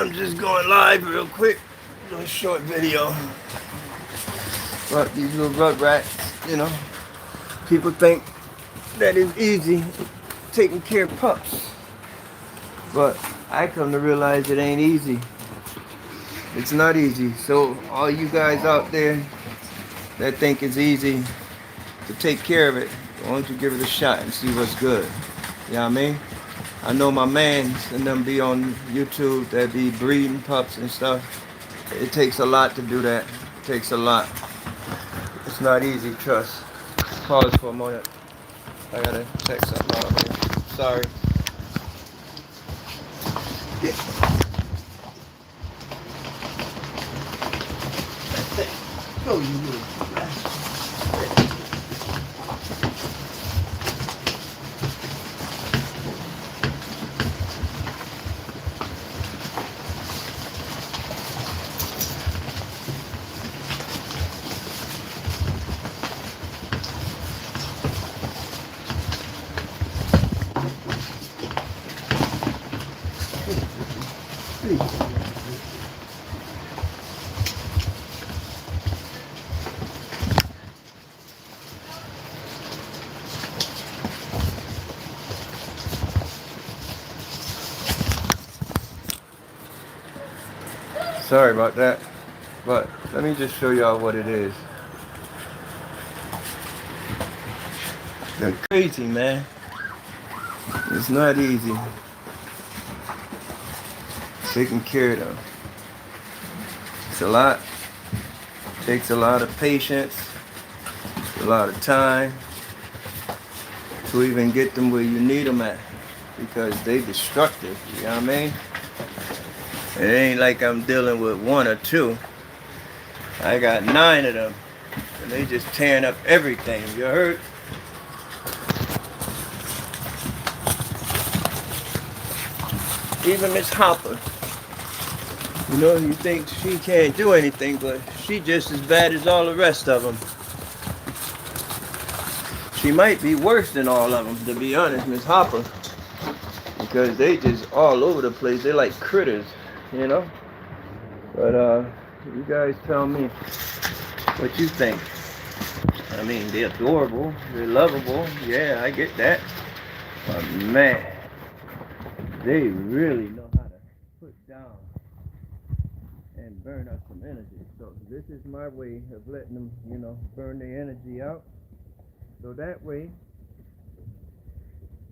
I'm just going live real quick. A short video. But these little rug rats, people think that it's easy taking care of pups. But I come to realize it ain't easy. It's not easy. So all you guys out there that think it's easy to take care of it, why don't you give it a shot and see what's good? You know what I mean? I know my mans and them be on YouTube that be breeding pups and stuff. It takes a lot to do that. It takes a lot. It's not easy, trust. Pause for a moment. I gotta check something out here. Sorry. Go, you little Sorry about that, but let me just show y'all what it is. They're crazy, man. It's not easy taking care of them. It's a lot. It takes a lot of patience, a lot of time to even get them where you need them at, because they destructive, you know what I mean? It ain't like I'm dealing with one or two. I got 9 of them, and they just tearing up everything. You heard? Even Miss Hopper. You think she can't do anything, but she just as bad as all the rest of them. She might be worse than all of them, to be honest, Miss Hopper. Because they just all over the place. They're like critters, But you guys tell me what you think. I mean, they're adorable, they're lovable. Yeah, I get that. But man, they really know how to put down and burn up some energy. So this is my way of letting them, burn their energy out. So that way,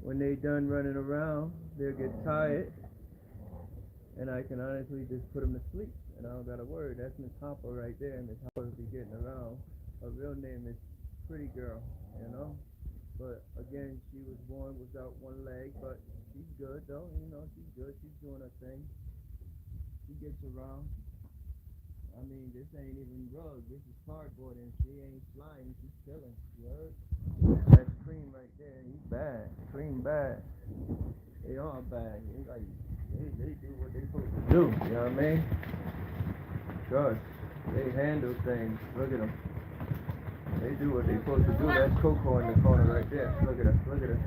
when they done running around, they'll get tired, and I can honestly just put them to sleep, and I don't got a word. That's Miss Hopper right there. Miss Hopper will be getting around. Her real name is Pretty Girl, But again, she was born without one leg, but she's good though. She's good. She's doing her thing. She gets around. I mean, this ain't even rug. This is cardboard, and she ain't flying. She's chilling. You heard? That's Cream right there. He's bad. Cream bad. They all bad. They do what they supposed to do. You know what I mean? Gosh, they handle things. Look at them. They do what they supposed to do. That's Coco in the corner right there. Look at her. Look at her.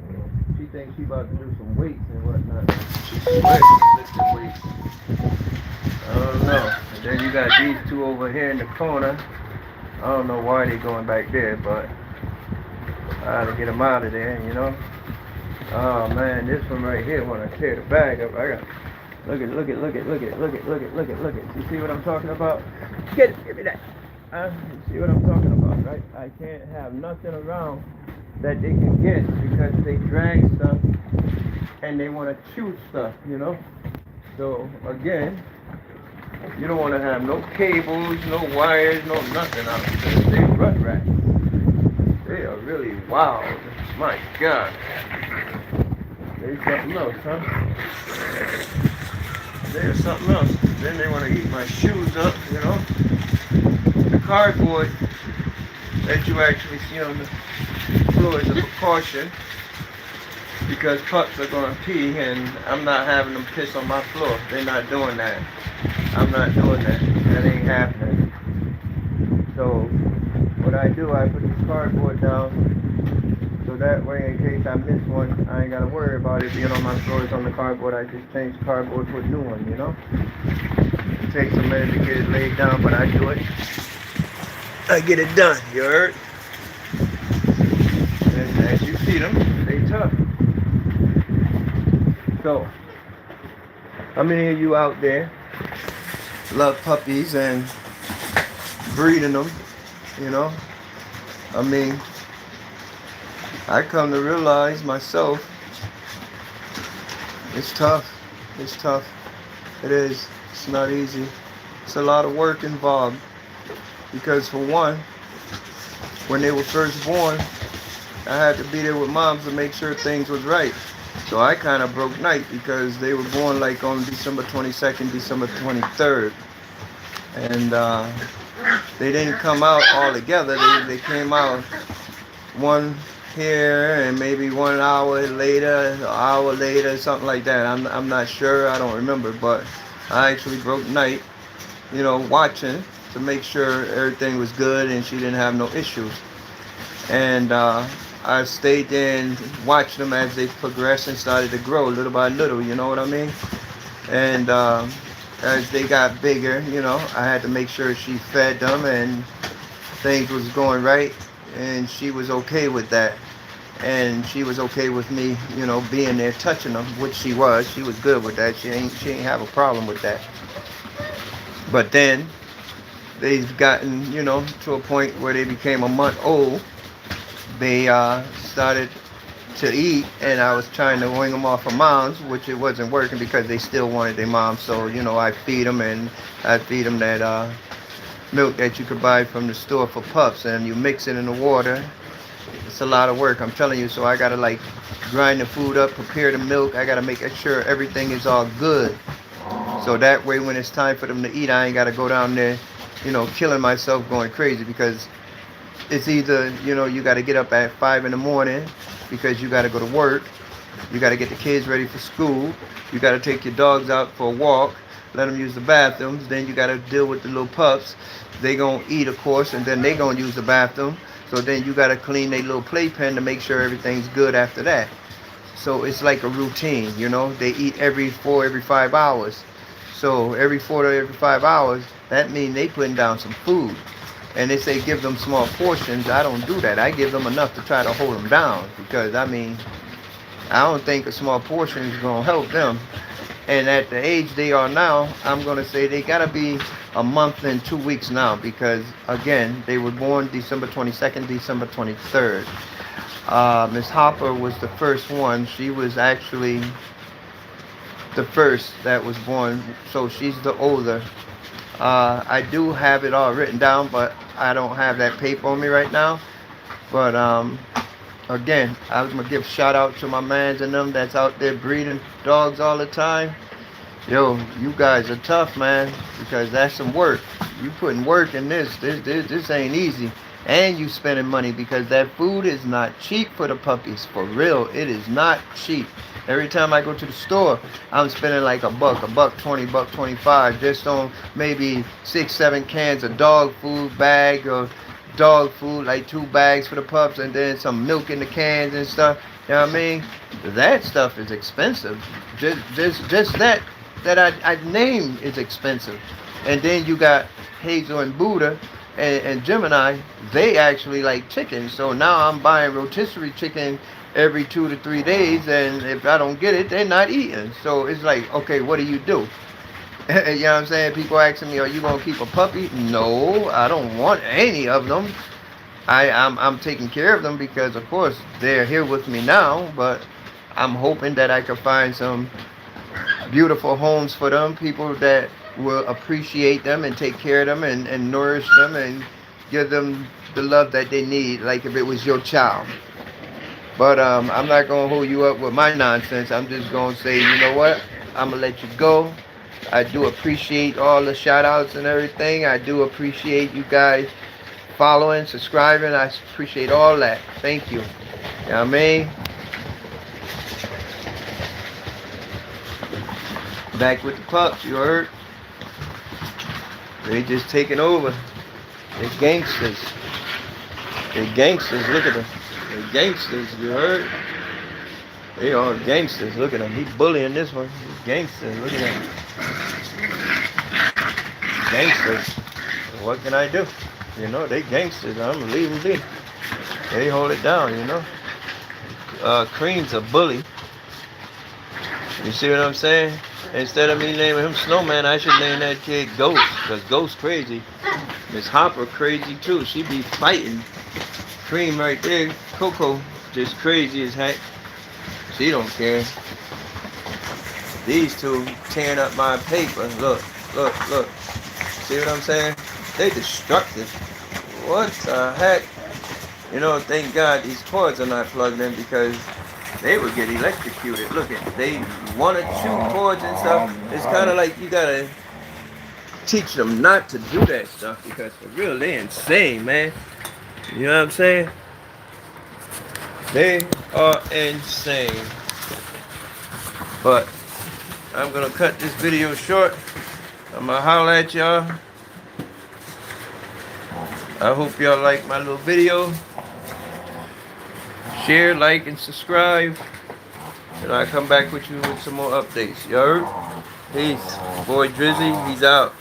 She thinks she about to do some weights and whatnot. She's ready to lift some weights. I don't know. And then you got these two over here in the corner. I don't know why they're going back there, but I gotta get them out of there, Oh man, this one right here, when I tear the bag up, I got look at. You see what I'm talking about? Give me that. You see what I'm talking about, right? I can't have nothing around that they can get because they drag stuff and they want to chew stuff, So again, you don't want to have no cables, no wires, no nothing out there. They rut rats. They are really wild. My God. They something else, huh? They're something else. Then they want to eat my shoes up, The cardboard that you actually see on the floor is a precaution because pups are going to pee, and I'm not having them piss on my floor. They're not doing that. I'm not doing that. That ain't happening. So what I do, I put this cardboard down So that way, in case I miss one, I ain't gotta worry about it being on my floor. It's on the cardboard. I just change the cardboard to a new one, you know? It takes a minute to get it laid down, but I do it. I get it done, you heard? And as you see them, they tough. So, how many of you out there love puppies and breeding them, you know? I mean, I come to realize myself, it's tough. It's tough. It is. It's not easy. It's a lot of work involved. Because for one, when they were first born, I had to be there with moms to make sure things was right. So I kind of broke night because they were born like on December 22nd, December 23rd. And they didn't come out all together. They came out one here and maybe 1 hour later, an hour later, something like that. I'm not sure. I don't remember. But I actually broke night, you know, watching to make sure everything was good and she didn't have no issues. And I stayed there and watched them as they progressed and started to grow little by little, you know what I mean? And as they got bigger, you know, I had to make sure she fed them and things was going right, and she was okay with that. And she was okay with me, you know, being there touching them, which she was. She was good with that. She ain't have a problem with that. But then they've gotten, you know, to a point where they became a month old. They started to eat, and I was trying to wing them off of moms, which it wasn't working because they still wanted their mom. So, you know, I feed them, and I feed them that milk that you could buy from the store for pups, and you mix it in the water. It's a lot of work, I'm telling you. So I gotta like grind the food up, prepare the milk. I gotta make sure everything is all good. So that way when it's time for them to eat, I ain't gotta go down there, you know, killing myself going crazy, because it's either, you know, you gotta get up at 5 in the morning because you gotta go to work. You gotta get the kids ready for school. You gotta take your dogs out for a walk, let them use the bathrooms. Then you gotta deal with the little pups. They gonna eat, of course, and then they gonna use the bathroom. So then you gotta clean their little playpen to make sure everything's good after that. So it's like a routine, you know. They eat every 5 hours. So every 4 to every 5 hours, that means they putting down some food. And they say give them small portions. I don't do that. I give them enough to try to hold them down, because I mean, I don't think a small portion is gonna help them. And at the age they are now, I'm gonna say they gotta be a month and 2 weeks now, because again, they were born December 22nd, December 23rd. Miss Hopper was the first one. She was actually the first that was born, so she's the older. I do have it all written down, but I don't have that paper on me right now. But again, I was gonna give shout out to my mans and them that's out there breeding dogs all the time. Yo, you guys are tough, man, because that's some work. You putting work in this. This ain't easy. And you spending money, because that food is not cheap for the puppies. For real, it is not cheap. Every time I go to the store, I'm spending like $1.20, $1.25 just on maybe 6-7 cans of dog food, bag of dog food, like 2 bags for the pups, and then some milk in the cans and stuff. You know what I mean? That stuff is expensive. Just that I named is expensive. And then you got Hazel and Buddha and Gemini. They actually like chicken. So now I'm buying rotisserie chicken every 2 to 3 days, and if I don't get it, they're not eating. So it's like, okay, what do? You know what I'm saying? People asking me, are you gonna keep a puppy? No, I don't want any of them. I'm taking care of them because, of course, they're here with me now, but I'm hoping that I can find some beautiful homes for them, people that will appreciate them and take care of them and nourish them and give them the love that they need, like if it was your child. But I'm not going to hold you up with my nonsense. I'm just going to say, you know what? I'm going to let you go. I do appreciate all the shout outs and everything. I do appreciate you guys following, subscribing. I appreciate all that. Thank you. You know what I mean? Back with the pups, you heard? They just taking over. They're gangsters. They're gangsters. Look at them. They gangsters, you heard? They are gangsters. Look at him. He bullying this one. He's gangsters. Look at him. Gangsters. What can I do? You know, they gangsters. I'm gonna leave them be. They hold it down, you know. Cream's a bully. You see what I'm saying? Instead of me naming him Snowman, I should name that kid Ghost. Because Ghost crazy. Miss Hopper crazy too. She be fighting. Cream right there. Coco just crazy as heck. She don't care. These two tearing up my paper. Look, look, look. See what I'm saying? They destructive. What the heck? You know, thank God these cords are not plugged in because they would get electrocuted. Look at they 1 or 2 cords and stuff. It's kind of like you gotta teach them not to do that stuff because for real, they insane, man. You know what I'm saying? They are insane. But I'm gonna cut this video short. I'm gonna holler at y'all. I hope y'all like my little video. Share, like, and subscribe. And I'll come back with you with some more updates. You heard? Peace. Boy Drizzy, he's out.